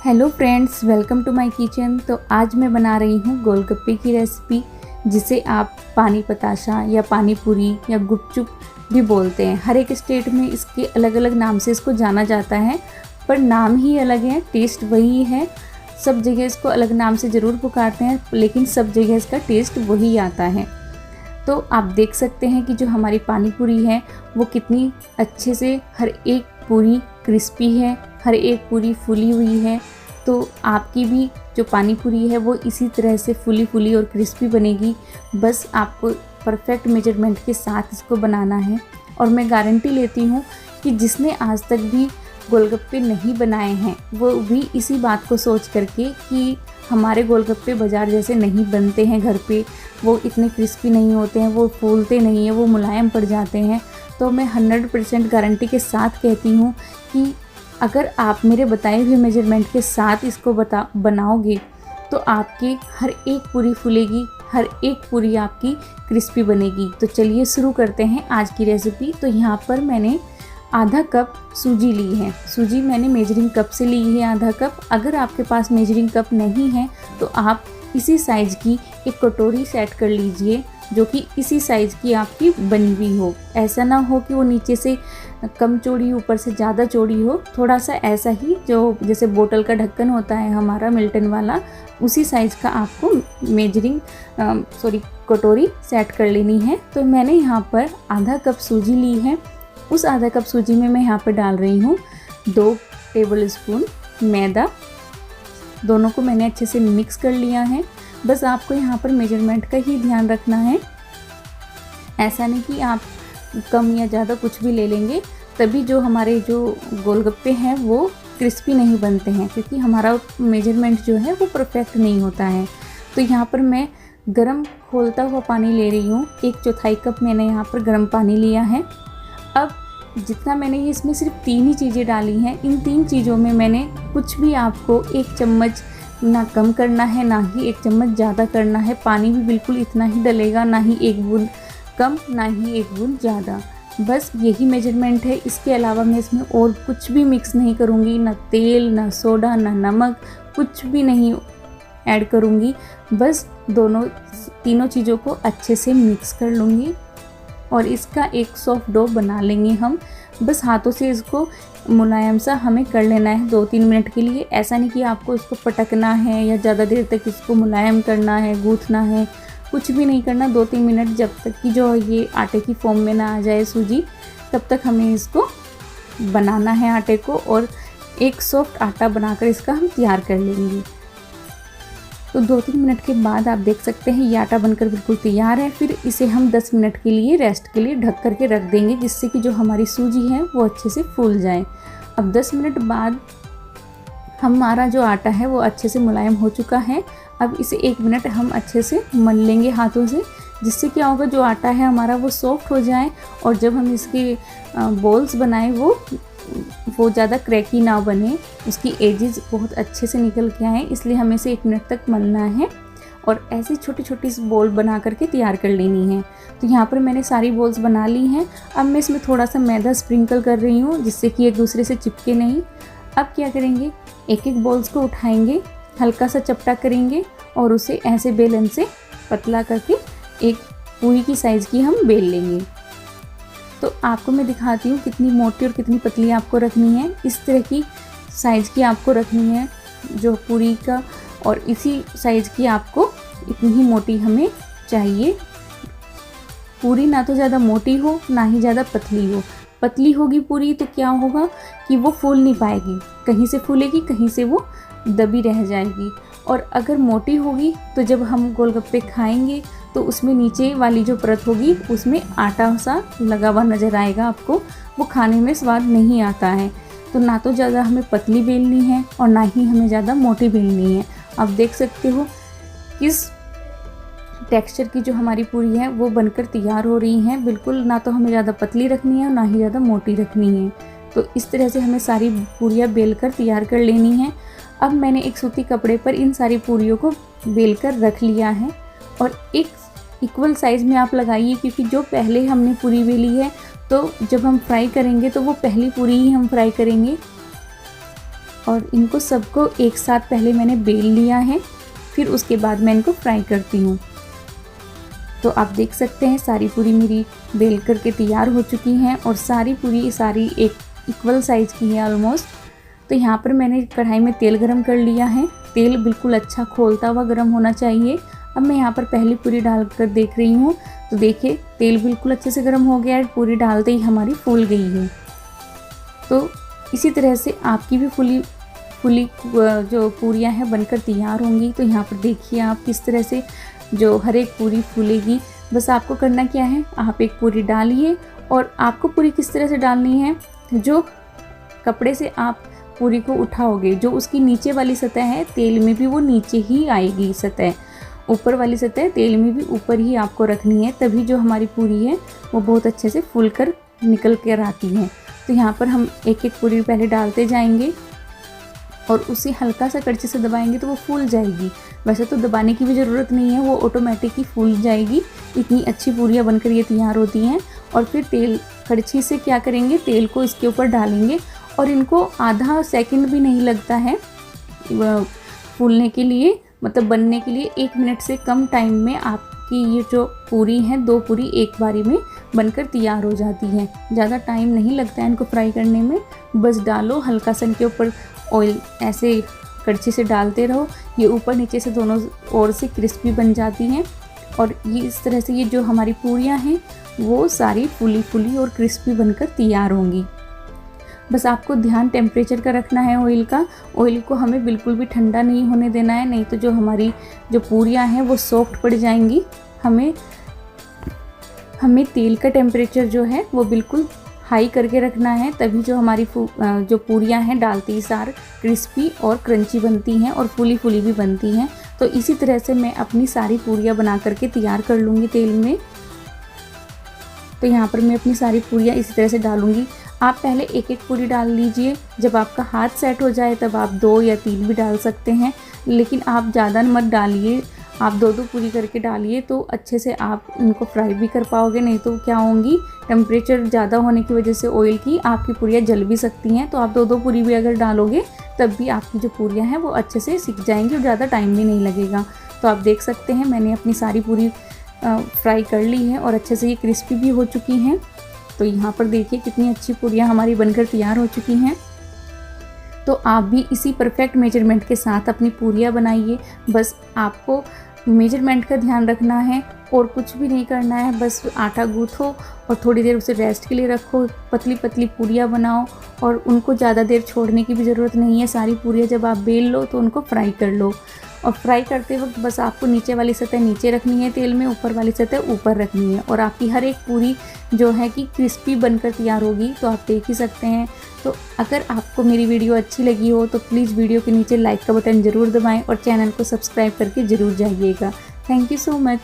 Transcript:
Hello friends, welcome to my kitchen. तो आज मैं बना रही हूँ गोलगप्पे की रेसिपी, जिसे आप पानी पताशा या पानी पूरी या गुपचुप भी बोलते हैं। हर एक स्टेट में इसके अलग अलग नाम से इसको जाना जाता है, पर नाम ही अलग है, टेस्ट वही है। सब जगह इसको अलग नाम से ज़रूर पुकारते हैं, लेकिन सब जगह इसका टेस्ट वही आता है। तो आप देख सकते हैं कि जो हमारी पानी पूरी है वो कितनी अच्छे से हर एक पूरी क्रिस्पी है, हर एक पूरी फूली हुई है। तो आपकी भी जो पानी पूरी है वो इसी तरह से फूली फूली और क्रिस्पी बनेगी। बस आपको परफेक्ट मेजरमेंट के साथ इसको बनाना है। और मैं गारंटी लेती हूँ कि जिसने आज तक भी गोलगप्पे नहीं बनाए हैं वो भी इसी बात को सोच करके कि हमारे गोलगप्पे बाज़ार जैसे नहीं बनते हैं घर पे, वो इतने क्रिस्पी नहीं होते हैं, वो फूलते नहीं हैं, वो मुलायम पड़ जाते हैं। तो मैं 100% गारंटी के साथ कहती हूँ कि अगर आप मेरे बताए हुए मेजरमेंट के साथ इसको बनाओगे तो आपकी हर एक पूरी फूलेगी, हर एक पूरी आपकी क्रिस्पी बनेगी। तो चलिए शुरू करते हैं आज की रेसिपी। तो यहाँ पर मैंने आधा कप सूजी ली है। सूजी मैंने मेजरिंग कप से ली है आधा कप। अगर आपके पास मेजरिंग कप नहीं है तो आप इसी साइज़ की एक कटोरी सेट कर लीजिए, जो कि इसी साइज़ की आपकी बनी हुई हो। ऐसा ना हो कि वो नीचे से कम चौड़ी ऊपर से ज़्यादा चौड़ी हो, थोड़ा सा ऐसा ही जो जैसे बोतल का ढक्कन होता है हमारा मिल्टन वाला, उसी साइज़ का आपको कटोरी सेट कर लेनी है। तो मैंने यहाँ पर आधा कप सूजी ली है। उस आधा कप सूजी में मैं यहाँ पर डाल रही हूँ 2 टेबल स्पून मैदा। दोनों को मैंने अच्छे से मिक्स कर लिया है। बस आपको यहाँ पर मेजरमेंट का ही ध्यान रखना है। ऐसा नहीं कि आप कम या ज़्यादा कुछ भी ले लेंगे, तभी जो हमारे जो गोलगप्पे हैं वो क्रिस्पी नहीं बनते हैं, क्योंकि हमारा मेजरमेंट जो है वो परफेक्ट नहीं होता है। तो यहाँ पर मैं गरम खौलता हुआ पानी ले रही हूँ। 1/4 कप मैंने यहाँ पर गर्म पानी लिया है। अब जितना मैंने इसमें सिर्फ 3 ही चीज़ें डाली हैं, इन 3 चीज़ों में मैंने कुछ भी आपको 1 चम्मच ना कम करना है, ना ही 1 चम्मच ज़्यादा करना है। पानी भी बिल्कुल इतना ही डलेगा, ना ही 1 बूंद कम, ना ही 1 बूंद ज़्यादा। बस यही मेजरमेंट है। इसके अलावा मैं इसमें और कुछ भी मिक्स नहीं करूँगी, ना तेल, ना सोडा, ना नमक, कुछ भी नहीं ऐड करूँगी। बस तीनों चीज़ों को अच्छे से मिक्स कर लूँगी और इसका एक सॉफ्ट डो बना लेंगे हम। बस हाथों से इसको मुलायम सा हमें कर लेना है 2-3 मिनट के लिए। ऐसा नहीं कि आपको इसको पटकना है या ज़्यादा देर तक इसको मुलायम करना है, गूँथना है, कुछ भी नहीं करना। 2-3 मिनट जब तक कि जो ये आटे की फॉर्म में ना आ जाए सूजी, तब तक हमें इसको बनाना है आटे को, और एक सॉफ्ट आटा बनाकर इसका हम तैयार कर लेंगे। तो 2-3 मिनट के बाद आप देख सकते हैं ये आटा बनकर बिल्कुल तैयार है। फिर इसे हम 10 मिनट के लिए रेस्ट के लिए ढक करके रख देंगे, जिससे कि जो हमारी सूजी है वो अच्छे से फूल जाए। अब 10 मिनट बाद हमारा जो आटा है वो अच्छे से मुलायम हो चुका है। अब इसे 1 मिनट हम अच्छे से मल लेंगे हाथों से, जिससे क्या होगा, जो आटा है हमारा वो सॉफ्ट हो जाए, और जब हम इसके बॉल्स बनाएं वो ज़्यादा क्रैकी ना बने, उसकी एजेस बहुत अच्छे से निकल के आए। इसलिए हमें इसे 1 मिनट तक मलना है और ऐसे छोटी छोटी बॉल बना करके तैयार कर लेनी है। तो यहाँ पर मैंने सारी बॉल्स बना ली हैं। अब मैं इसमें थोड़ा सा मैदा स्प्रिंकल कर रही हूँ, जिससे कि एक दूसरे से चिपके नहीं। अब क्या करेंगे, एक एक बॉल्स को उठाएंगे, हल्का सा चपटा करेंगे और उसे ऐसे बेलन से पतला करके एक पूरी की साइज़ की हम बेल लेंगे। तो आपको मैं दिखाती हूँ कितनी मोटी और कितनी पतली आपको रखनी है। इस तरह की साइज़ की आपको रखनी है जो पूरी का, और इसी साइज़ की आपको इतनी ही मोटी हमें चाहिए। पूरी ना तो ज़्यादा मोटी हो, ना ही ज़्यादा पतली हो। पतली होगी पूरी तो क्या होगा कि वो फूल नहीं पाएगी, कहीं से फूलेगी, कहीं से वो दबी रह जाएगी। और अगर मोटी होगी तो जब हम गोलगप्पे खाएंगे तो उसमें नीचे वाली जो परत होगी उसमें आटा सा लगा हुआ नज़र आएगा आपको, वो खाने में स्वाद नहीं आता है। तो ना तो ज़्यादा हमें पतली बेलनी है और ना ही हमें ज़्यादा मोटी बेलनी है। आप देख सकते हो किस टेक्सचर की जो हमारी पूरी है वो बनकर तैयार हो रही हैं। बिल्कुल ना तो हमें ज़्यादा पतली रखनी है और ना ही ज़्यादा मोटी रखनी है। तो इस तरह से हमें सारी पूरियाँ बेल कर तैयार कर लेनी है। अब मैंने एक सूती कपड़े पर इन सारी पूरियों को बेल कर रख लिया है, और एक इक्वल साइज़ में आप लगाइए, क्योंकि जो पहले हमने पूरी बेली है तो जब हम फ्राई करेंगे तो वो पहली पूरी ही हम फ्राई करेंगे। और इनको सबको एक साथ पहले मैंने बेल लिया है, फिर उसके बाद मैं इनको फ्राई करती हूँ। तो आप देख सकते हैं सारी पूरी मेरी बेल करके तैयार हो चुकी हैं और सारी एक इक्वल साइज़ की है ऑलमोस्ट। तो यहाँ पर मैंने कढ़ाई में तेल गरम कर लिया है। तेल बिल्कुल अच्छा खोलता हुआ गरम होना चाहिए। अब मैं यहाँ पर पहली पूरी डाल कर देख रही हूँ, तो देखिए तेल बिल्कुल अच्छे से गर्म हो गया है, पूरी डालते ही हमारी फूल गई है। तो इसी तरह से आपकी भी फुली जो पूरियाँ हैं बनकर तैयार होंगी। तो यहाँ पर देखिए आप किस तरह से जो हर एक पूरी फूलेगी। बस आपको करना क्या है, आप एक पूरी डालिए और आपको पूरी किस तरह से डालनी है, जो कपड़े से आप पूरी को उठाओगे, जो उसकी नीचे वाली सतह है तेल में भी वो नीचे ही आएगी सतह, ऊपर वाली सतह तेल में भी ऊपर ही आपको रखनी है, तभी जो हमारी पूरी है वो बहुत अच्छे से फूल कर निकल कर आती है। तो यहाँ पर हम एक एक पूरी पहले डालते जाएंगे और उसे हल्का सा कड़छी से दबाएंगे तो वो फूल जाएगी। वैसे तो दबाने की भी ज़रूरत नहीं है, वो ऑटोमेटिक ही फूल जाएगी। इतनी अच्छी पूरियाँ बनकर ये तैयार होती हैं। और फिर तेल कड़छी से क्या करेंगे, तेल को इसके ऊपर डालेंगे और इनको आधा सेकंड भी नहीं लगता है फूलने के लिए, मतलब बनने के लिए 1 मिनट से कम टाइम में आपकी ये जो पूरी है 2 पूरी एक बारी में बनकर तैयार हो जाती है। ज़्यादा टाइम नहीं लगता है इनको फ्राई करने में। बस डालो हल्का सा इनके ऊपर ऑयल, ऐसे कड़छी से डालते रहो, ये ऊपर नीचे से दोनों ओर से क्रिस्पी बन जाती हैं। और ये इस तरह से ये जो हमारी पूरियाँ हैं वो सारी फूली और क्रिस्पी बनकर तैयार होंगी। बस आपको ध्यान टेम्परेचर का रखना है ऑयल का। ऑयल को हमें बिल्कुल भी ठंडा नहीं होने देना है, नहीं तो जो हमारी जो पूरियाँ हैं वो सॉफ्ट पड़ जाएंगी। हमें तेल का टेम्परेचर जो है वो बिल्कुल हाई करके रखना है, तभी जो हमारी जो पूरियाँ हैं डालती सार क्रिस्पी और क्रंची बनती हैं और फूली भी बनती हैं। तो इसी तरह से मैं अपनी सारी पूरियाँ बना करके तैयार कर लूँगी तेल में। तो यहाँ पर मैं अपनी सारी पूरियाँ इसी तरह से डालूँगी। आप पहले एक एक पूरी डाल लीजिए, जब आपका हाथ सेट हो जाए तब आप 2 या 3 भी डाल सकते हैं, लेकिन आप ज़्यादा मत डालिए, आप 2-2 पूरी करके डालिए तो अच्छे से आप इनको फ्राई भी कर पाओगे। नहीं तो क्या होंगी, टेम्परेचर ज़्यादा होने की वजह से ऑयल की आपकी पूरियाँ जल भी सकती हैं। तो आप 2-2 पूरी भी अगर डालोगे तब भी आपकी जो पूरियाँ हैं वो अच्छे से सिक जाएंगी और ज़्यादा टाइम भी नहीं लगेगा। तो आप देख सकते हैं मैंने अपनी सारी पूरी फ्राई कर ली है और अच्छे से ये क्रिस्पी भी हो चुकी हैं। तो यहाँ पर देखिए कितनी अच्छी पूरियाँ हमारी बनकर तैयार हो चुकी हैं। तो आप भी इसी परफेक्ट मेजरमेंट के साथ अपनी पूरियाँ बनाइए। बस आपको मेजरमेंट का ध्यान रखना है और कुछ भी नहीं करना है। बस आटा गूँथो और थोड़ी देर उसे रेस्ट के लिए रखो, पतली पूरियाँ बनाओ और उनको ज़्यादा देर छोड़ने की भी ज़रूरत नहीं है। सारी पूरियाँ जब आप बेल लो तो उनको फ्राई कर लो और फ्राई करते वक्त बस आपको नीचे वाली सतह नीचे रखनी है तेल में, ऊपर वाली सतह ऊपर रखनी है और आपकी हर एक पूरी जो है कि क्रिस्पी बनकर तैयार होगी। तो आप देख ही सकते हैं। तो अगर आपको मेरी वीडियो अच्छी लगी हो तो प्लीज़ वीडियो के नीचे लाइक का बटन ज़रूर दबाएं और चैनल को सब्सक्राइब करके ज़रूर जाइएगा। Thank you so much.